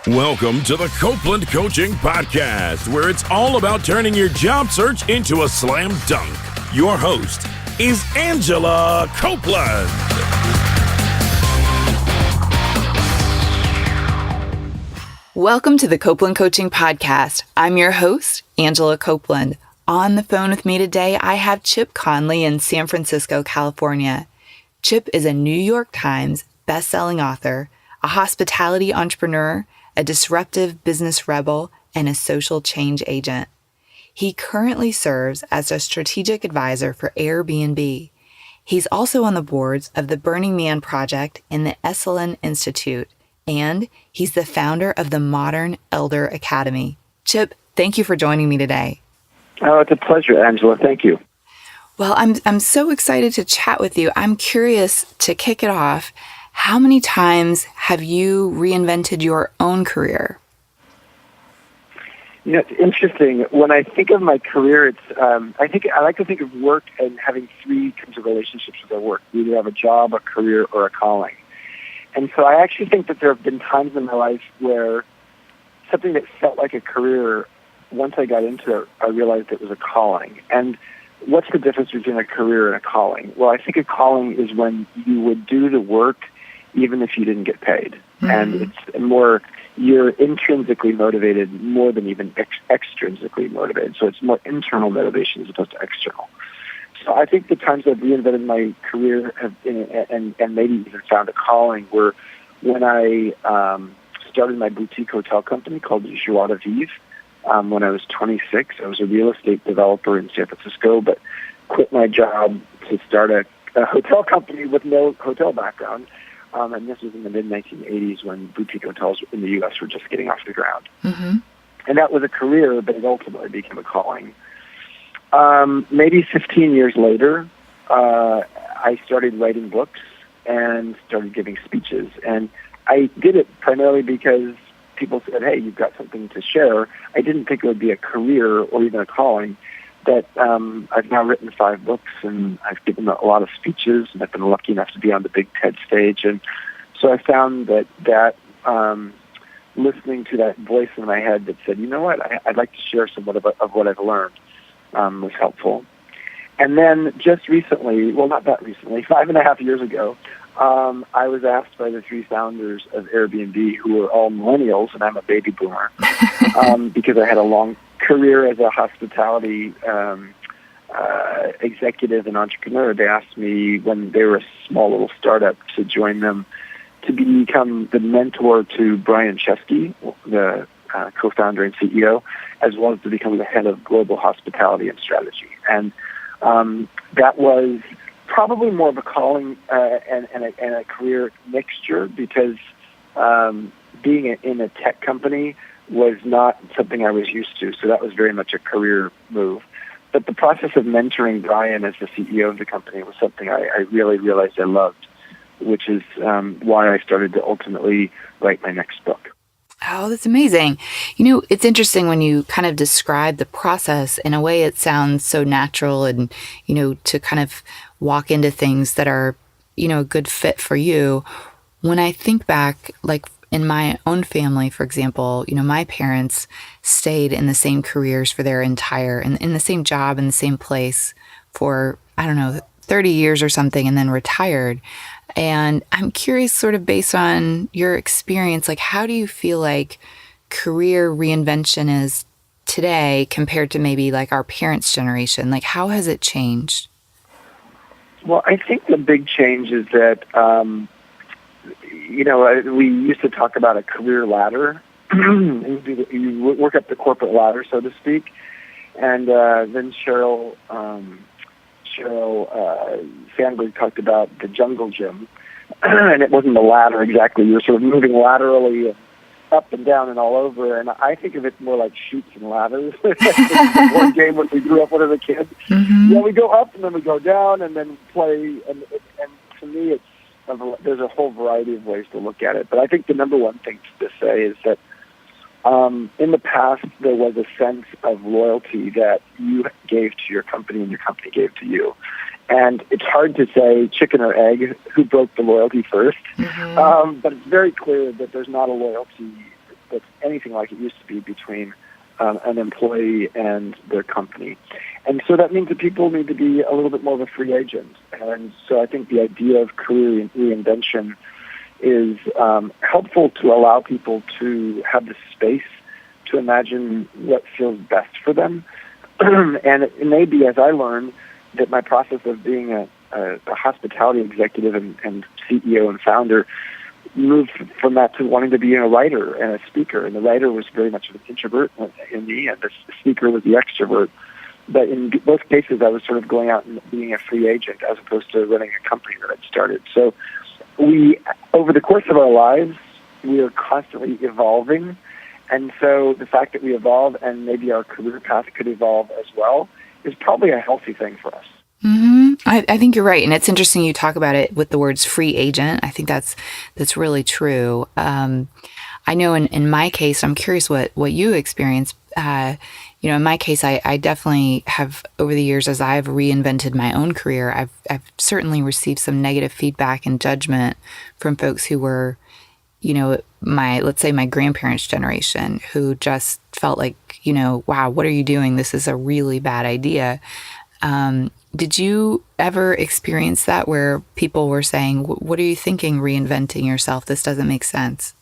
Welcome to the Copeland Coaching Podcast, where it's all about turning your job search into a slam dunk. Your host is Angela Copeland. Welcome to the Copeland Coaching Podcast. I'm your host, Angela Copeland. On the phone with me today, I have Chip Conley in San Francisco, California. Chip is a New York Times best-selling author, a hospitality entrepreneur, a disruptive business rebel, and a social change agent. He currently serves as a strategic advisor for Airbnb. He's also on the boards of the Burning Man Project and the Esalen Institute, and he's the founder of the Modern Elder Academy. Chip, thank you for joining me today. Oh, it's a pleasure, Angela. Thank you. Well, I'm so excited to chat with you. I'm curious, to kick it off, how many times have you reinvented your own career? You know, it's interesting. When I think of my career, it's I like to think of work and having three kinds of relationships with our work. We either have a job, a career, or a calling. And so I actually think that there have been times in my life where something that felt like a career, once I got into it, I realized it was a calling. And what's the difference between a career and a calling? Well, I think a calling is when you would do the work even if you didn't get paid. Mm-hmm. And it's more, you're intrinsically motivated more than even extrinsically motivated. So it's more internal motivation as opposed to external. So I think the times I've reinvented my career and maybe even found a calling were when I started my boutique hotel company called Disruptive. When I was 26, I was a real estate developer in San Francisco, but quit my job to start a hotel company with no hotel background. And this was in the mid-1980s when boutique hotels in the U.S. were just getting off the ground. Mm-hmm. And that was a career, but it ultimately became a calling. Maybe 15 years later, I started writing books and started giving speeches. And I did it primarily because people said, hey, you've got something to share. I didn't think it would be a career or even a calling. But I've now written 5 books, and I've given a lot of speeches, and I've been lucky enough to be on the big TED stage. And so I found that listening to that voice in my head that said, you know what, I'd like to share somewhat of what I've learned was helpful. And then just recently, well, not that recently, 5.5 years ago, I was asked by the 3 founders of Airbnb, who are all millennials, and I'm a baby boomer, because I had a long career as a hospitality executive and entrepreneur. They asked me when they were a small little startup to join them to become the mentor to Brian Chesky, the co-founder and CEO, as well as to become the head of global hospitality and strategy. And that was probably more of a calling and a career mixture, because being in a tech company was not something I was used to, so that was very much a career move. But the process of mentoring Brian as the CEO of the company was something I really realized I loved, which is why I started to ultimately write my next book. Oh, that's amazing. You know, it's interesting when you kind of describe the process. In a way, it sounds so natural and, you know, to kind of walk into things that are, you know, a good fit for you. When I think back, like in my own family, for example, you know, my parents stayed in the same careers for their entire, in the same job, in the same place for, 30 years or something, and then retired. And I'm curious, sort of based on your experience, like, how do you feel like career reinvention is today compared to maybe like our parents' generation? Like, how has it changed? Well, I think the big change is that, we used to talk about a career ladder. You work up the corporate ladder, so to speak. And then Sheryl Sandberg talked about the jungle gym. And it wasn't a ladder exactly. You were sort of moving laterally up and down and all over. And I think of it more like chutes and ladders. One game when we grew up when I was a kid. Mm-hmm. Yeah, we go up and then we go down and then play. And to me, there's a whole variety of ways to look at it. But I think the number one thing to say is that in the past, there was a sense of loyalty that you gave to your company and your company gave to you. And it's hard to say chicken or egg, who broke the loyalty first. Mm-hmm. But it's very clear that there's not a loyalty that's anything like it used to be between an employee and their company. And so that means that people need to be a little bit more of a free agent. And so I think the idea of career reinvention is helpful to allow people to have the space to imagine what feels best for them. And it may be, as I learned, that my process of being a hospitality executive and CEO and founder moved from that to wanting to be a writer and a speaker. And the writer was very much of an introvert in me, and the speaker was the extrovert. But in both cases, I was sort of going out and being a free agent as opposed to running a company that I'd started. So we, over the course of our lives, we are constantly evolving. And so the fact that we evolve and maybe our career path could evolve as well is probably a healthy thing for us. Mm-hmm. I think you're right. And it's interesting you talk about it with the words free agent. I think that's really true. I know in my case, I'm curious what you experienced. In my case, I definitely have, over the years, as I've reinvented my own career, I've certainly received some negative feedback and judgment from folks who were, let's say my grandparents' generation, who just felt like, wow, what are you doing? This is a really bad idea. Did you ever experience that where people were saying, what are you thinking reinventing yourself? This doesn't make sense.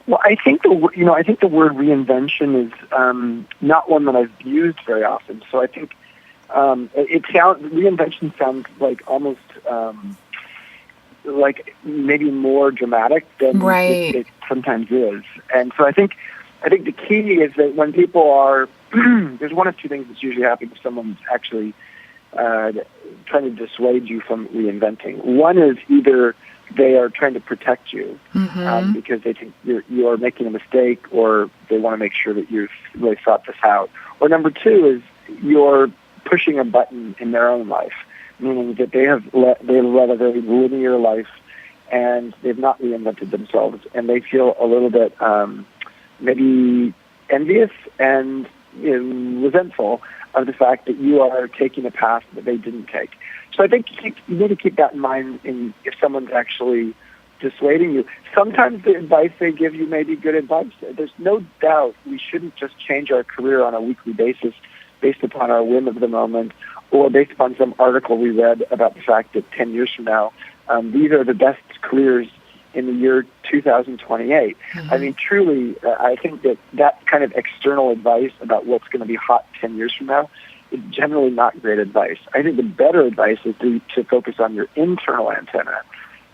Well, I think the word reinvention is not one that I've used very often. So I think reinvention sounds like almost like maybe more dramatic than it sometimes is. And so I think the key is that when people are there's one of two things that's usually happening if someone's actually trying to dissuade you from reinventing. One is either they are trying to protect you because they think you are making a mistake, or they want to make sure that you've really thought this out. Or number two is you're pushing a button in their own life, meaning that they've led a very linear life and they've not reinvented themselves, and they feel a little bit maybe envious and resentful of the fact that you are taking a path that they didn't take. So I think you need to keep that in mind if someone's actually dissuading you. Sometimes the advice they give you may be good advice. There's no doubt we shouldn't just change our career on a weekly basis based upon our whim of the moment or based upon some article we read about the fact that 10 years from now, these are the best careers in the year 2028. Mm-hmm. I mean, truly, I think that kind of external advice about what's going to be hot 10 years from now is generally not great advice. I think the better advice is to focus on your internal antenna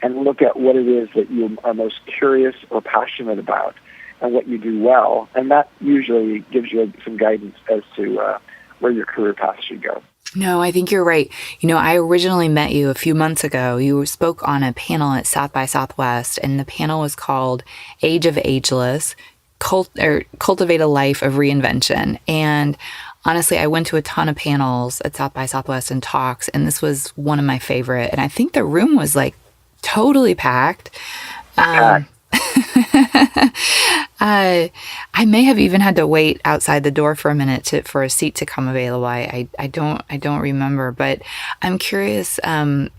and look at what it is that you are most curious or passionate about and what you do well. And that usually gives you some guidance as to where your career path should go. No, I think you're right. I originally met you a few months ago. You spoke on a panel at South by Southwest, and the panel was called Age of Ageless, Cultivate a Life of Reinvention. And honestly, I went to a ton of panels at South by Southwest and talks, and this was one of my favorite. And I think the room was like totally packed. I may have even had to wait outside the door for a minute for a seat to come available. I don't remember, but I'm curious. One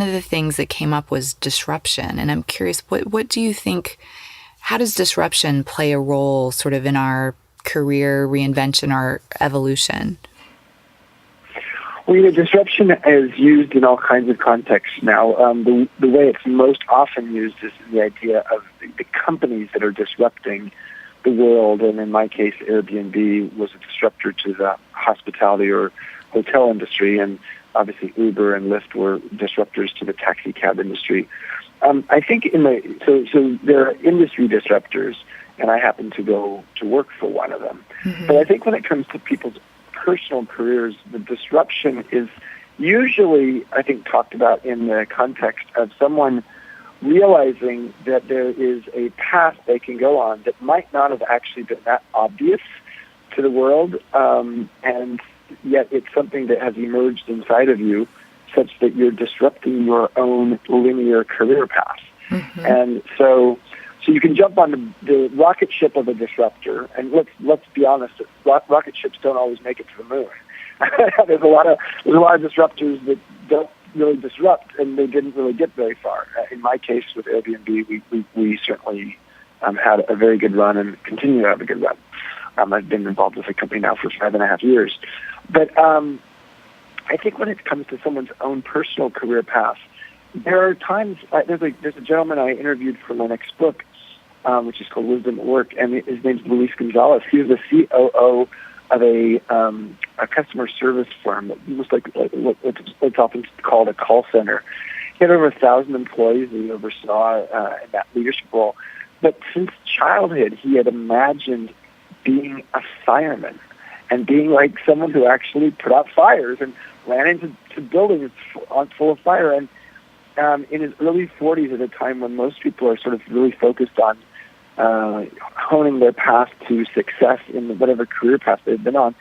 of the things that came up was disruption, and I'm curious, what do you think? How does disruption play a role, sort of, in our career reinvention or evolution? Well, disruption is used in all kinds of contexts now. The way it's most often used is in the idea of the companies that are disrupting the world. And in my case, Airbnb was a disruptor to the hospitality or hotel industry. And obviously Uber and Lyft were disruptors to the taxi cab industry. I think so there are industry disruptors, and I happen to go to work for one of them. Mm-hmm. But I think when it comes to people's personal careers, the disruption is usually, I think, talked about in the context of someone realizing that there is a path they can go on that might not have actually been that obvious to the world, and yet it's something that has emerged inside of you such that you're disrupting your own linear career path. Mm-hmm. And so you can jump on the rocket ship of a disruptor, and let's be honest, rocket ships don't always make it to the moon. There's a lot of disruptors that don't really disrupt, and they didn't really get very far. In my case with Airbnb, we certainly had a very good run and continue to have a good run. I've been involved with the company now for 5.5 years. But I think when it comes to someone's own personal career path, there are times, there's a gentleman I interviewed for my next book, which is called Wisdom at Work, and his name's Luis Gonzalez. He was the COO of a customer service firm that was like what's often called a call center. He had over 1,000 employees that he oversaw in that leadership role. But since childhood, he had imagined being a fireman and being like someone who actually put out fires and ran into buildings full of fire. And in his early 40s, at a time when most people are sort of really focused on honing their path to success in whatever career path they've been on,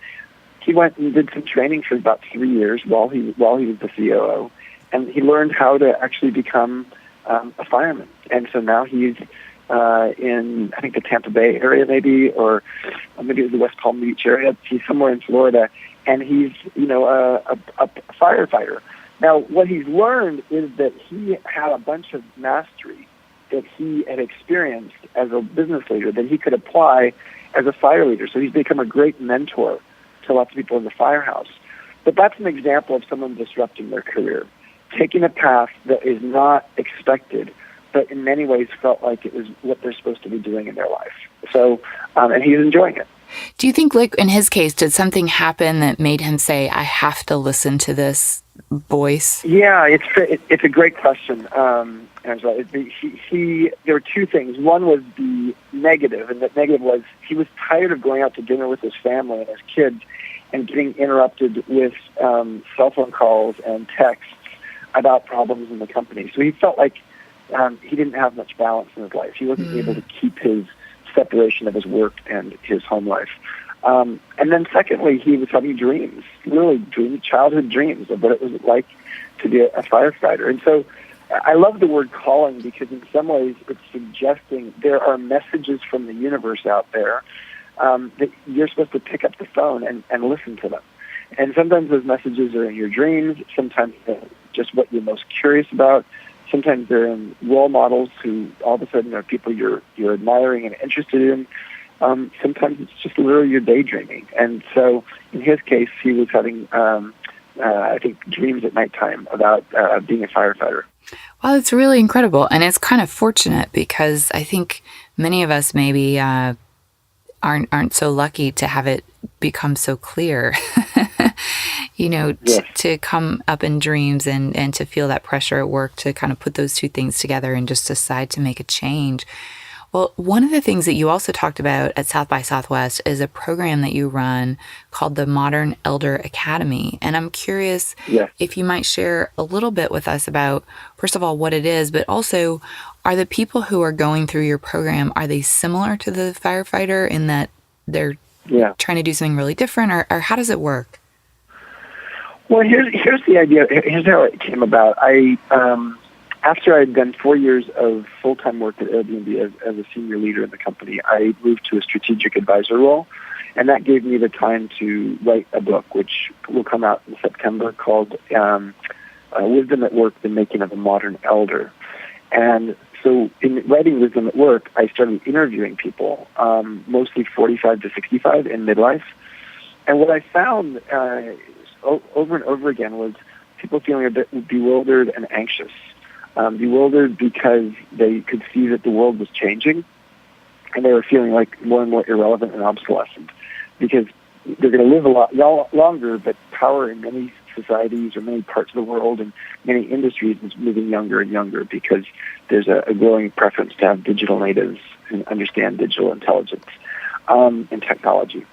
he went and did some training for about 3 years while he was the COO, and he learned how to actually become a fireman. And so now he's in, I think, the Tampa Bay area, maybe it was the West Palm Beach area. He's somewhere in Florida, and he's a firefighter. Now, what he's learned is that he had a bunch of mastery that he had experienced as a business leader that he could apply as a fire leader. So he's become a great mentor to lots of people in the firehouse. But that's an example of someone disrupting their career, taking a path that is not expected, but in many ways felt like it was what they're supposed to be doing in their life. So, and he's enjoying it. Do you think, like in his case, did something happen that made him say, I have to listen to this voice? Yeah, it's a great question, Angela. There were two things. One was the negative, and that negative was he was tired of going out to dinner with his family and his kids and getting interrupted with cell phone calls and texts about problems in the company. So he felt like he didn't have much balance in his life. He wasn't able to keep his separation of his work and his home life. And then secondly, he was having dreams, really childhood dreams of what it was like to be a firefighter. And so I love the word calling because in some ways it's suggesting there are messages from the universe out there that you're supposed to pick up the phone and listen to them. And sometimes those messages are in your dreams, sometimes they're just what you're most curious about. Sometimes they're in role models who all of a sudden are people you're admiring and interested in. Sometimes it's just literally you're daydreaming. And so in his case, he was having, I think, dreams at nighttime about being a firefighter. Well, it's really incredible. And it's kind of fortunate because I think many of us maybe aren't so lucky to have it become so clear. Yes. To come up in dreams and to feel that pressure at work to kind of put those two things together and just decide to make a change. Well, one of the things that you also talked about at South by Southwest is a program that you run called the Modern Elder Academy. And I'm curious if you might share a little bit with us about, first of all, what it is, but also are the people who are going through your program, are they similar to the firefighter in that they're trying to do something really different, or how does it work? Well, here's the idea. Here's how it came about. After I had done 4 years of full-time work at Airbnb as a senior leader in the company, I moved to a strategic advisor role, and that gave me the time to write a book, which will come out in September, called Wisdom at Work, The Making of a Modern Elder. And so in writing Wisdom at Work, I started interviewing people, mostly 45 to 65 in midlife. And what I found over and over again was people feeling a bit bewildered and anxious. Bewildered because they could see that the world was changing, and they were feeling like more and more irrelevant and obsolescent because they're going to live a lot longer, but power in many societies or many parts of the world and many industries is moving younger and younger because there's a growing preference to have digital natives and understand digital intelligence and technology.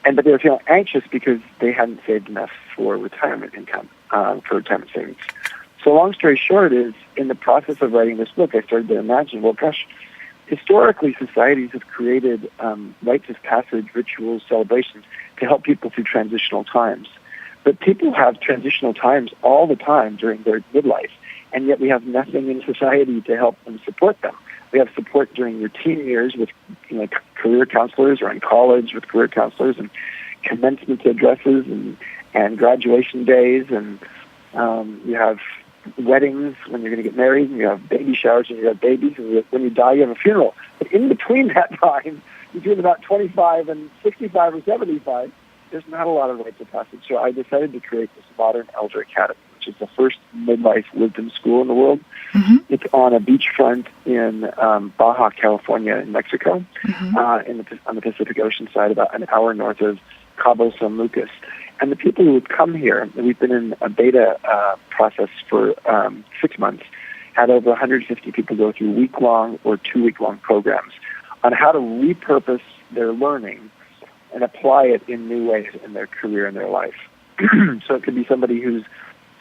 But they were feeling anxious because they hadn't saved enough for retirement income, for retirement savings. So long story short is, in the process of writing this book, I started to imagine, well, gosh, historically societies have created rites of passage, rituals, celebrations to help people through transitional times. But people have transitional times all the time during their midlife, and yet we have nothing in society to help them support them. We have support during your teen years with career counselors, or in college with career counselors, and commencement addresses and graduation days, and you have weddings when you're going to get married, and you have baby showers and you have babies, and when you die, you have a funeral. But in between that time, between about 25 and 65 or 75, there's not a lot of rites of passage. So I decided to create this Modern Elder Academy, which is the first midlife wisdom school in the world. Mm-hmm. It's on a beachfront in Baja, California, in Mexico, mm-hmm. On the Pacific Ocean side, about an hour north of Cabo San Lucas. And the people who would come here, we've been in a beta process for 6 months, had over 150 people go through week-long or 2-week-long programs on how to repurpose their learning and apply it in new ways in their career and their life. So it could be somebody who's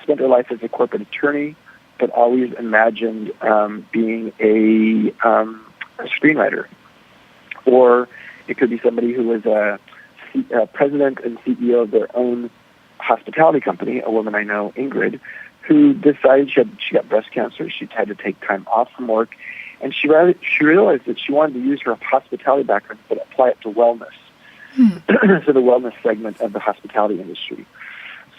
spent their life as a corporate attorney, but always imagined being a screenwriter. Or it could be somebody who was a president and CEO of their own hospitality company, a woman I know, Ingrid, who decided she got breast cancer. She had to take time off from work, and she realized that she wanted to use her hospitality background but apply it to wellness. So the wellness segment of the hospitality industry.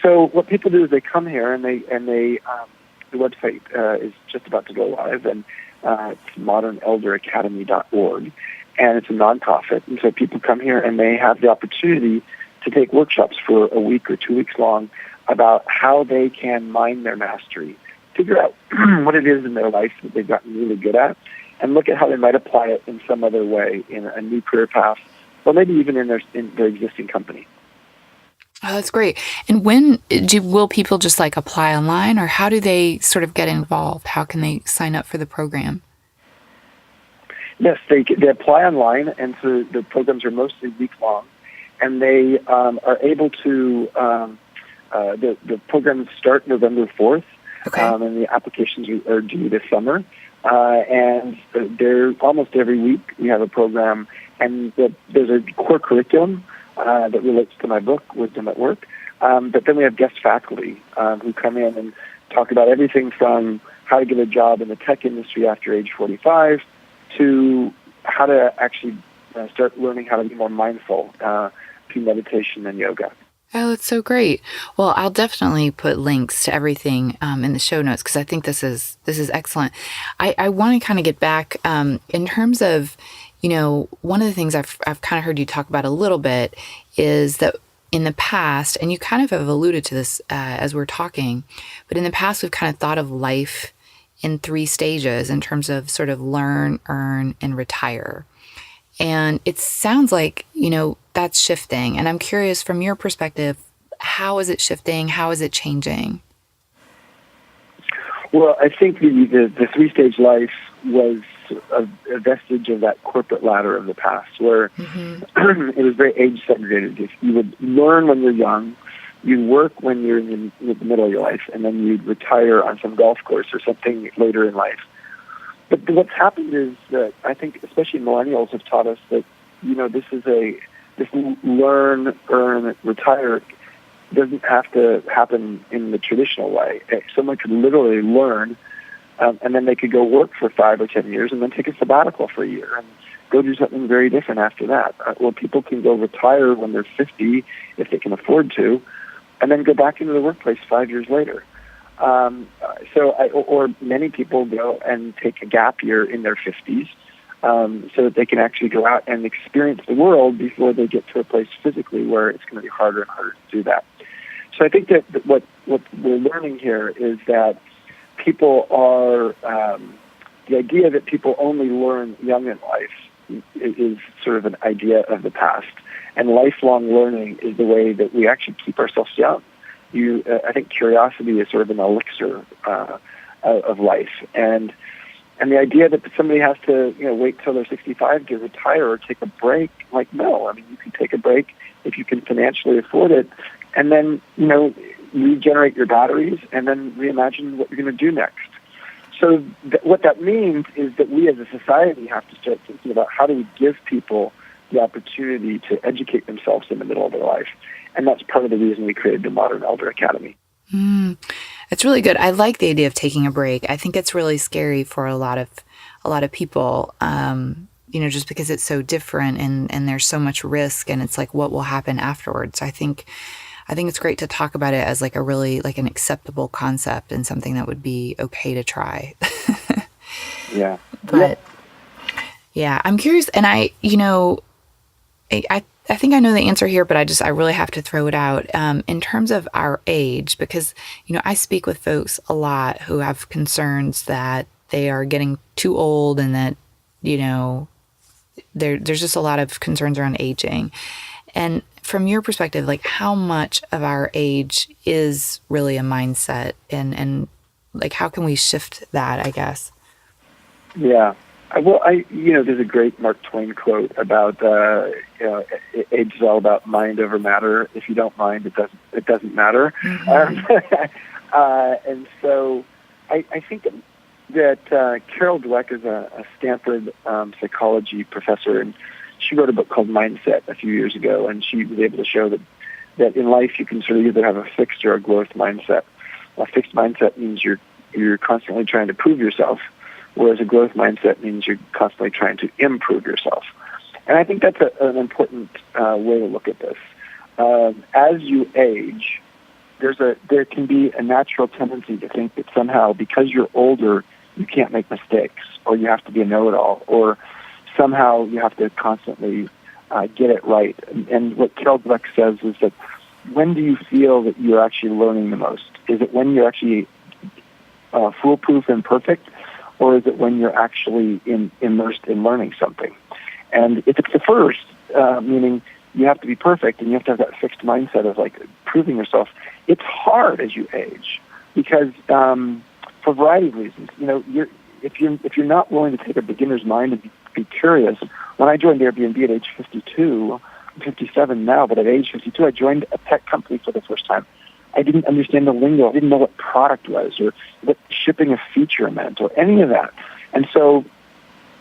So what people do is they come here and they the website is just about to go live, and it's modernelderacademy.org, and it's a nonprofit. And so people come here and they have the opportunity to take workshops for a week or 2 weeks long about how they can mine their mastery, figure out what it is in their life that they've gotten really good at, and look at how they might apply it in some other way in a new career path, or maybe even in their existing company. Oh, that's great. And will people just like apply online, or how do they sort of get involved? How can they sign up for the program? Yes, they apply online, and so the programs are mostly week-long, and they are able to, the programs start November 4th, okay. And the applications are due this summer, and they're almost every week we have a program, and there's a core curriculum that relates to my book, Wisdom at Work, but then we have guest faculty who come in and talk about everything from how to get a job in the tech industry after age 45 to how to actually start learning how to be more mindful through meditation and yoga. Oh, that's so great. Well, I'll definitely put links to everything in the show notes because I think this is excellent. I want to kind of get back in terms of, one of the things I've kind of heard you talk about a little bit is that in the past, and you kind of have alluded to this as we're talking, but in the past we've kind of thought of life in 3 stages in terms of sort of learn, earn, and retire. And it sounds like, that's shifting. And I'm curious from your perspective, how is it shifting? How is it changing? Well, I think the 3-stage life was a vestige of that corporate ladder of the past where mm-hmm. It was very age segregated. If you would learn when you're young, you'd work when you're in the middle of your life, and then you'd retire on some golf course or something later in life. But what's happened is that I think especially millennials have taught us that, this learn, earn, retire doesn't have to happen in the traditional way. Someone could literally learn, and then they could go work for 5 or 10 years and then take a sabbatical for a year and go do something very different after that. Well, people can go retire when they're 50 if they can afford to, and then go back into the workplace 5 years later. Or many people go and take a gap year in their 50s so that they can actually go out and experience the world before they get to a place physically where it's going to be harder and harder to do that. So I think that what we're learning here is that people are, the idea that people only learn young in life is sort of an idea of the past. And lifelong learning is the way that we actually keep ourselves young. I think curiosity is sort of an elixir of life, and the idea that somebody has to wait till they're 65 to retire or take a break, like no, I mean you can take a break if you can financially afford it, and then regenerate your batteries and then reimagine what you're going to do next. So what that means is that we as a society have to start thinking about how do we give people the opportunity to educate themselves in the middle of their life. And that's part of the reason we created the Modern Elder Academy. It's really good. I like the idea of taking a break. I think it's really scary for a lot of people, just because it's so different and there's so much risk and it's like what will happen afterwards. I think I think it's great to talk about it as like a really like an acceptable concept and something that would be okay to try. Yeah. But yeah, I'm curious. And I think I know the answer here, but I really have to throw it out. In terms of our age, because, I speak with folks a lot who have concerns that they are getting too old and that, there's just a lot of concerns around aging. And from your perspective, like how much of our age is really a mindset and like how can we shift that, I guess? Yeah. There's a great Mark Twain quote about, age is all about mind over matter. If you don't mind, it doesn't matter. And so I think that Carol Dweck is a Stanford psychology professor, and she wrote a book called Mindset a few years ago, and she was able to show that in life you can sort of either have a fixed or a growth mindset. A fixed mindset means you're constantly trying to prove yourself, whereas a growth mindset means you're constantly trying to improve yourself. And I think that's an important way to look at this. As you age, there can be a natural tendency to think that somehow because you're older, you can't make mistakes, or you have to be a know-it-all, or somehow you have to constantly get it right. And what Carol Dweck says is that when do you feel that you're actually learning the most? Is it when you're actually foolproof and perfect, or is it when you're actually immersed in learning something? And if it's the first, meaning you have to be perfect and you have to have that fixed mindset of like proving yourself, it's hard as you age because for a variety of reasons. If you're not willing to take a beginner's mind and be curious. When I joined Airbnb at age 52, I'm 57 now, but at age 52, I joined a tech company for the first time. I didn't understand the lingo. I didn't know what product was or what shipping a feature meant or any of that. And so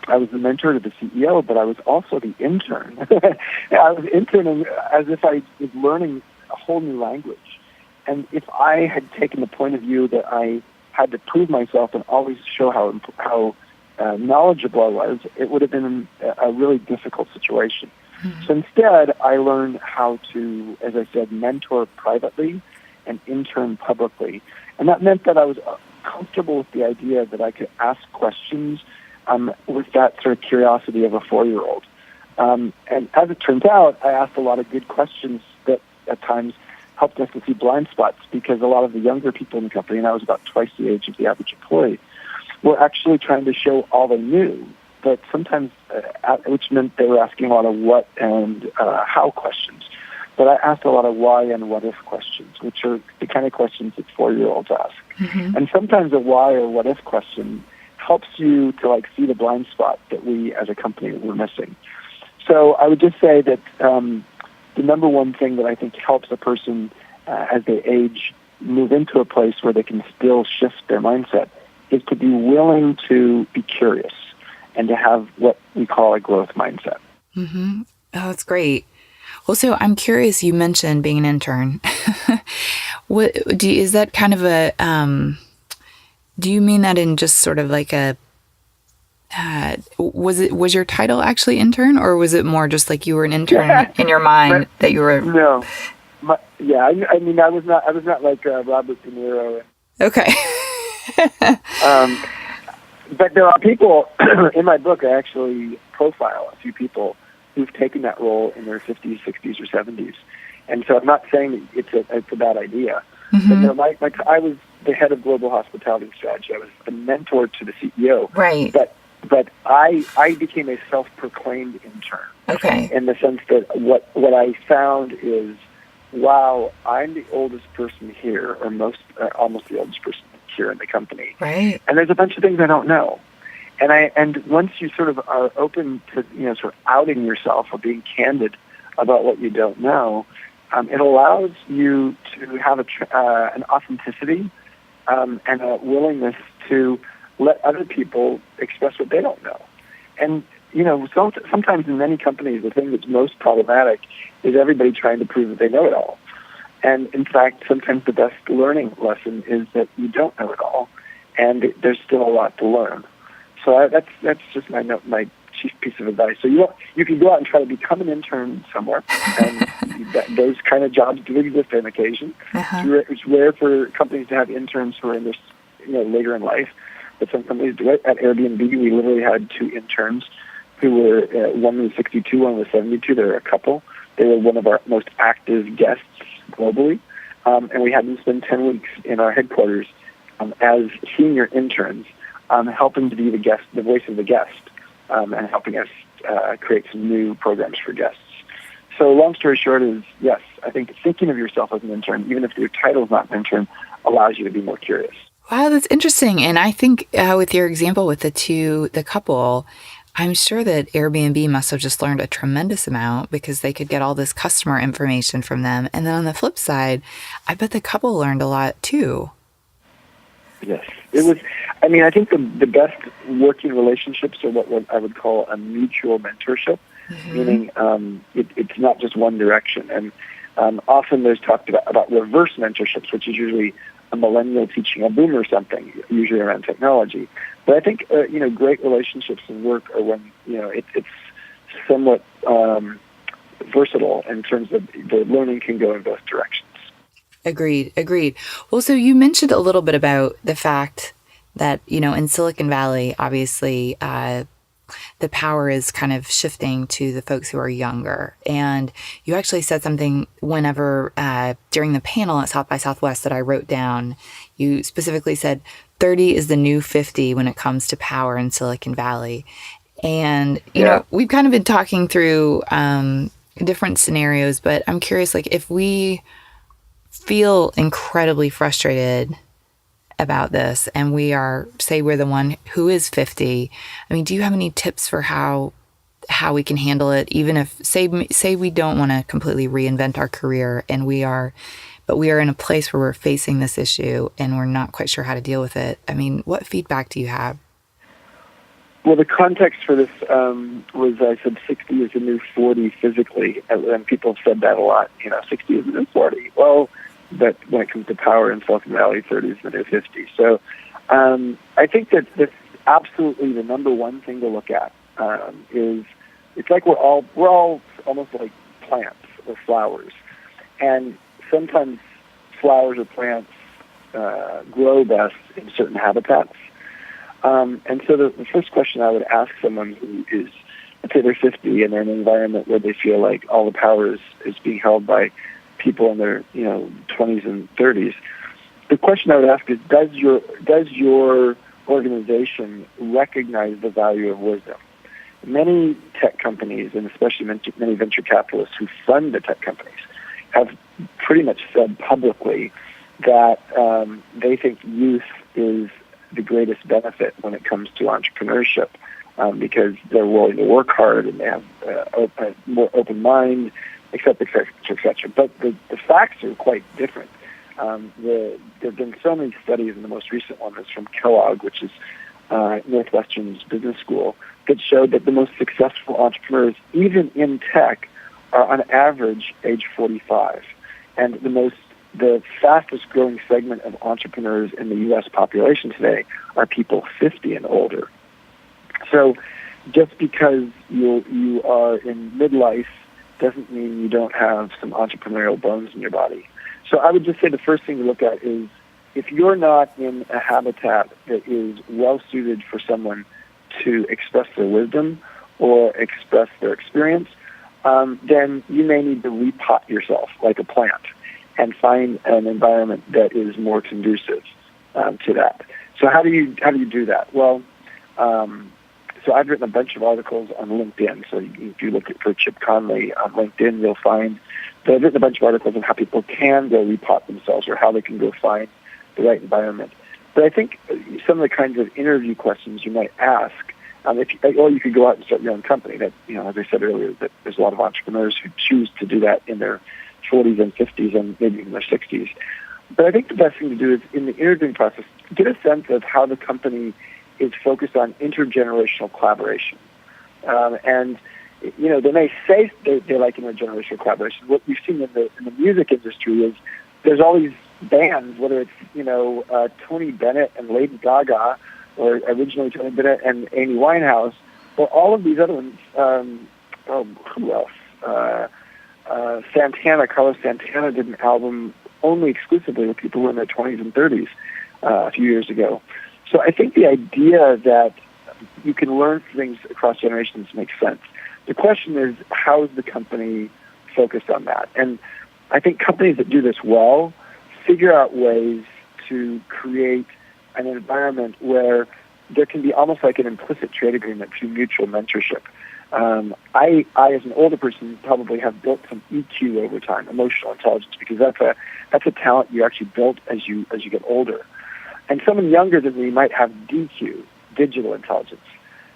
I was the mentor to the CEO, but I was also the intern. I was interning as if I was learning a whole new language. And if I had taken the point of view that I had to prove myself and always show how knowledgeable I was, it would have been a really difficult situation. Mm-hmm. So instead, I learned how to, as I said, mentor privately and intern publicly. And that meant that I was comfortable with the idea that I could ask questions with that sort of curiosity of a 4-year-old. And as it turns out, I asked a lot of good questions that at times helped us to see blind spots because a lot of the younger people in the company, and I was about twice the age of the average employee, were actually trying to show all they knew, but sometimes, which meant they were asking a lot of what and how questions. But I asked a lot of why and what if questions, which are the kind of questions that 4-year-olds ask. Mm-hmm. And sometimes a why or what if question helps you to see the blind spot that we as a company were missing. So I would just say that the number one thing that I think helps a person as they age move into a place where they can still shift their mindset is to be willing to be curious and to have what we call a growth mindset. Mm-hmm. Oh, that's great. Well, so I'm curious, you mentioned being an intern. Is that kind of a, do you mean that in just sort of like a, was your title actually intern, or was it more just like you were an intern in your mind that you were? No. I mean, I was not like Robert De Niro. Okay. But there are people in my book. I actually profile a few people who've taken that role in their 50s, 60s, or 70s, and so I'm not saying that it's a bad idea. Mm-hmm. But I was the head of global hospitality strategy. I was the mentor to the CEO. Right. But I became a self-proclaimed intern. Okay. In the sense that what I found is, wow, I'm the oldest person here, or almost the oldest person here in the company. Right. And there's a bunch of things I don't know. And once you sort of are open to sort of outing yourself or being candid about what you don't know, it allows you to have an authenticity and a willingness to let other people express what they don't know. And sometimes in many companies, the thing that's most problematic is everybody trying to prove that they know it all. And in fact, sometimes the best learning lesson is that you don't know it all, and there's still a lot to learn. So that's just my chief piece of advice. So you can go out and try to become an intern somewhere, and those kind of jobs do exist on occasion. It's rare for companies to have interns who are in this, later in life, but some companies do it. At Airbnb, we literally had 2 interns who were, one was 62, one was 72. They were a couple. They were one of our most active guests globally, and we had them spend 10 weeks in our headquarters as senior interns, helping to be the voice of the guest, and helping us create some new programs for guests. So long story short is, yes, I think thinking of yourself as an intern, even if your title is not an intern, allows you to be more curious. Wow, that's interesting. And I think with your example with the couple, I'm sure that Airbnb must have just learned a tremendous amount because they could get all this customer information from them. And then on the flip side, I bet the couple learned a lot too. Yes. It was, I think the best working relationships are what I would call a mutual mentorship, meaning it's not just one direction. And often there's talked about reverse mentorships, which is usually a millennial teaching a boomer something, usually around technology. But I think, great relationships in work are when, it's somewhat versatile in terms of the learning can go in both directions. Agreed. Well, so you mentioned a little bit about the fact that, in Silicon Valley, obviously, the power is kind of shifting to the folks who are younger. And you actually said something whenever, during the panel at South by Southwest that I wrote down, you specifically said 30 is the new 50 when it comes to power in Silicon Valley. And, we've kind of been talking through different scenarios, but I'm curious, if we feel incredibly frustrated about this and we're the one who is 50, do you have any tips for how we can handle it, even if say we don't want to completely reinvent our career and we are in a place where we're facing this issue and we're not quite sure how to deal with it? What feedback do you have? Well, the context for this was I said 60 is the new 40 physically, and people have said that a lot. 60 is the new 40. Well, but when it comes to power in Silicon Valley, 30 is the new 50. So I think that that's absolutely the number one thing to look at is it's like we're all almost like plants or flowers, and sometimes flowers or plants grow best in certain habitats. And so the first question I would ask someone who is, let's say they're 50 and they're in an environment where they feel like all the power is being held by people in their 20s and 30s, the question I would ask is, does your organization recognize the value of wisdom? Many tech companies, and especially many venture capitalists who fund the tech companies, have pretty much said publicly that they think youth is the greatest benefit when it comes to entrepreneurship because they're willing to work hard and they have a more open mind, et cetera. But the facts are quite different. There have been so many studies, and the most recent one is from Kellogg, which is Northwestern's business school, that showed that the most successful entrepreneurs, even in tech, are on average age 45. And the fastest growing segment of entrepreneurs in the U.S. population today are people 50 and older. So just because you are in midlife doesn't mean you don't have some entrepreneurial bones in your body. So I would just say the first thing to look at is if you're not in a habitat that is well suited for someone to express their wisdom or express their experience, then you may need to repot yourself like a plant and find an environment that is more conducive to that. So how do you do that? Well, so I've written a bunch of articles on LinkedIn. So if you look for Chip Conley on LinkedIn, you'll find that I've written a bunch of articles on how people can go repot themselves or how they can go find the right environment. But I think some of the kinds of interview questions you might ask, or you could go out and start your own company. That, as I said earlier, that there's a lot of entrepreneurs who choose to do that in their 40s and 50s and maybe even their 60s. But I think the best thing to do is in the interviewing process, get a sense of how the company is focused on intergenerational collaboration. And they may say they like intergenerational collaboration. What we've seen in the music industry is there's all these bands, whether it's Tony Bennett and Lady Gaga, or originally Tony Bennett and Amy Winehouse, Or all of these other ones. Who else? Carlos Santana did an album only exclusively with people who were in their 20s and 30s a few years ago. So I think the idea that you can learn things across generations makes sense. The question is, how is the company focused on that? And I think companies that do this well figure out ways to create an environment where there can be almost like an implicit trade agreement through mutual mentorship. I, as an older person, probably have built some EQ over time, emotional intelligence, because that's a talent you actually built as you get older. And someone younger than me might have DQ, digital intelligence.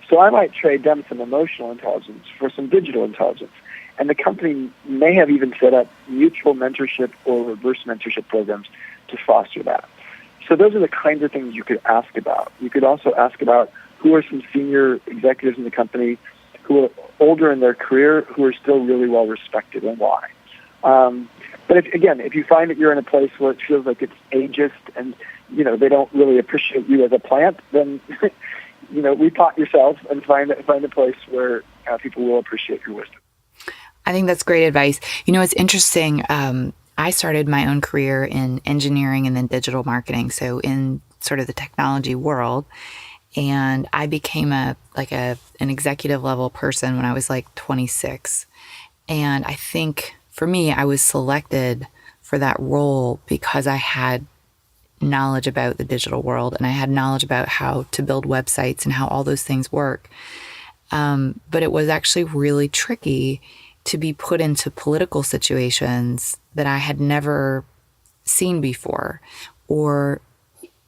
So I might trade them some emotional intelligence for some digital intelligence. And the company may have even set up mutual mentorship or reverse mentorship programs to foster that. So those are the kinds of things you could ask about. You could also ask about who are some senior executives in the company who are older in their career who are still really well respected, and why. But if you find that you're in a place where it feels like it's ageist and they don't really appreciate you as a plant, then repot yourself and find a place where people will appreciate your wisdom. I think that's great advice. It's interesting. I started my own career in engineering and then digital marketing, so in sort of the technology world. And I became an executive level person when I was like 26. And I think for me, I was selected for that role because I had knowledge about the digital world and I had knowledge about how to build websites and how all those things work. But it was actually really tricky to be put into political situations that I had never seen before or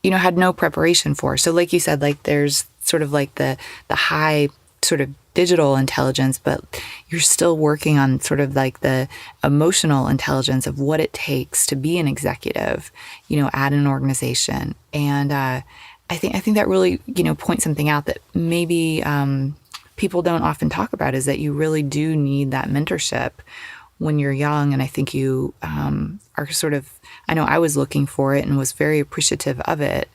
had no preparation for. So like you said, there's sort of like the high sort of digital intelligence, but you're still working on sort of like the emotional intelligence of what it takes to be an executive, at an organization. And I think that really, points something out that maybe people don't often talk about, is that you really do need that mentorship when you're young. And I think you are sort of, I know I was looking for it and was very appreciative of it.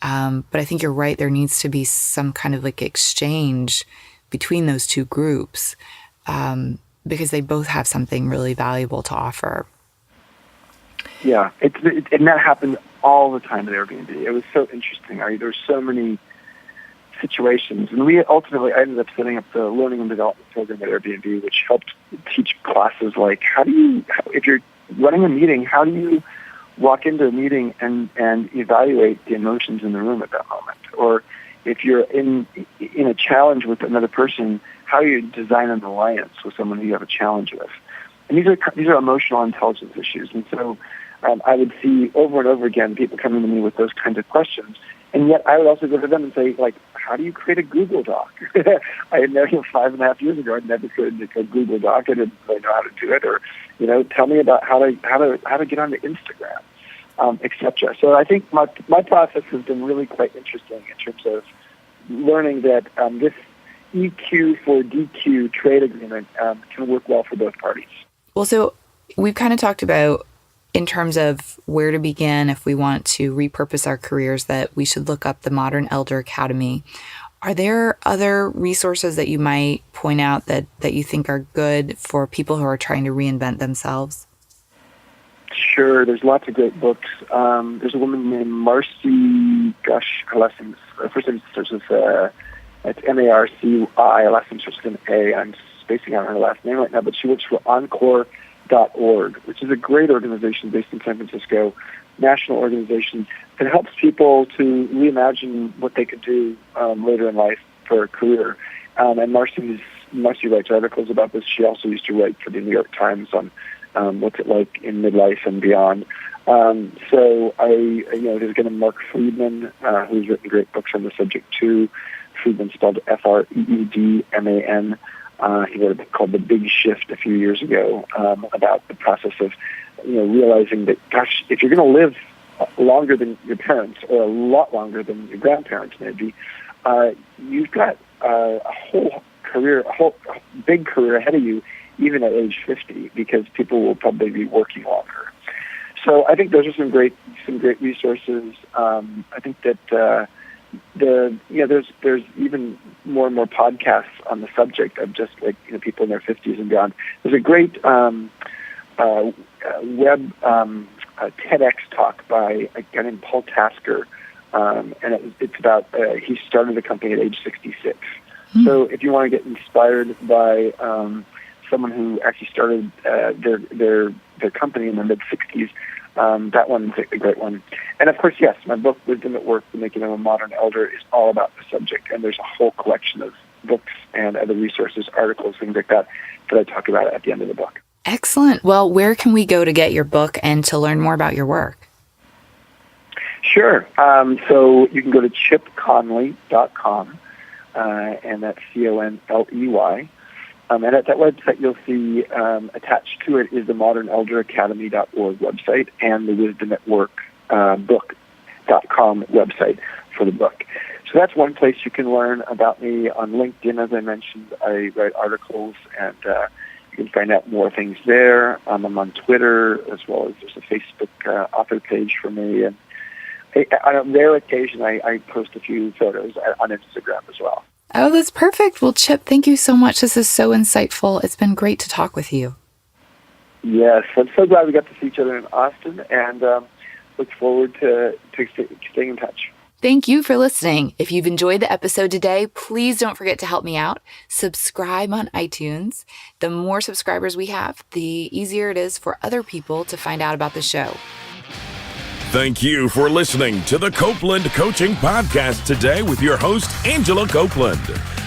But I think you're right. There needs to be some kind of like exchange between those two groups because they both have something really valuable to offer. Yeah, and that happened all the time at Airbnb. It was so interesting. There's so many situations, and I ended up setting up the learning and development program at Airbnb, which helped teach classes like if you're running a meeting, how do you walk into a meeting and evaluate the emotions in the room at that moment? Or if you're in a challenge with another person, how do you design an alliance with someone who you have a challenge with? And these are emotional intelligence issues. And so I would see over and over again people coming to me with those kinds of questions. And yet I would also go to them and say, how do you create a Google Doc? I had never, 5.5 years ago, I'd never created a Google Doc. I didn't really know how to do it. Or, tell me about how to get onto Instagram, etc. So I think my process has been really quite interesting in terms of learning that this EQ for DQ trade agreement can work well for both parties. Well, so we've kind of talked about in terms of where to begin if we want to repurpose our careers, that we should look up the Modern Elder Academy. Are there other resources that you might point out that you think are good for people who are trying to reinvent themselves? Sure. There's lots of great books. There's a woman named Marcy, her last name, first name starts with, it's Marci, last name starts with an A. I'm spacing out her last name right now, but she works for Encore.org, which is a great organization based in San Francisco, national organization that helps people to reimagine what they could do later in life for a career. And Marcy writes articles about this. She also used to write for the New York Times on what's it like in midlife and beyond. So there's again Mark Friedman, who's written great books on the subject too. Friedman spelled Freedman. He wrote a book called The Big Shift a few years ago about the process of, realizing that, gosh, if you're going to live longer than your parents or a lot longer than your grandparents maybe, you've got a whole big career ahead of you, even at age 50, because people will probably be working longer. So I think those are some great resources. I think that there's even more and more podcasts on the subject of just like people in their 50s and beyond. There's a great web TEDx talk by a guy named Paul Tasker, and it's about he started the company at age 66. So if you want to get inspired by someone who actually started their company in the mid-60s, that one's a great one. And of course, yes, my book, Wisdom at Work, The Making of a Modern Elder, is all about the subject. And there's a whole collection of books and other resources, articles, things like that I talk about at the end of the book. Excellent. Well, where can we go to get your book and to learn more about your work? Sure. So you can go to chipconley.com, and that's Conley. And at that website, you'll see attached to it is the modernelderacademy.org website and the Wisdom at Work book.com website for the book. So that's one place you can learn about me. On LinkedIn, as I mentioned, I write articles, and you can find out more things there. I'm on Twitter, as well as there's a Facebook author page for me. And on a rare occasion, I post a few photos on Instagram as well. Oh, that's perfect. Well, Chip, thank you so much. This is so insightful. It's been great to talk with you. Yes, I'm so glad we got to see each other in Austin, and look forward to staying in touch. Thank you for listening. If you've enjoyed the episode today, please don't forget to help me out. Subscribe on iTunes. The more subscribers we have, the easier it is for other people to find out about the show. Thank you for listening to the Copeland Coaching Podcast today with your host, Angela Copeland.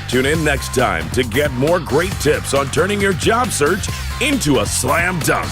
Tune in next time to get more great tips on turning your job search into a slam dunk.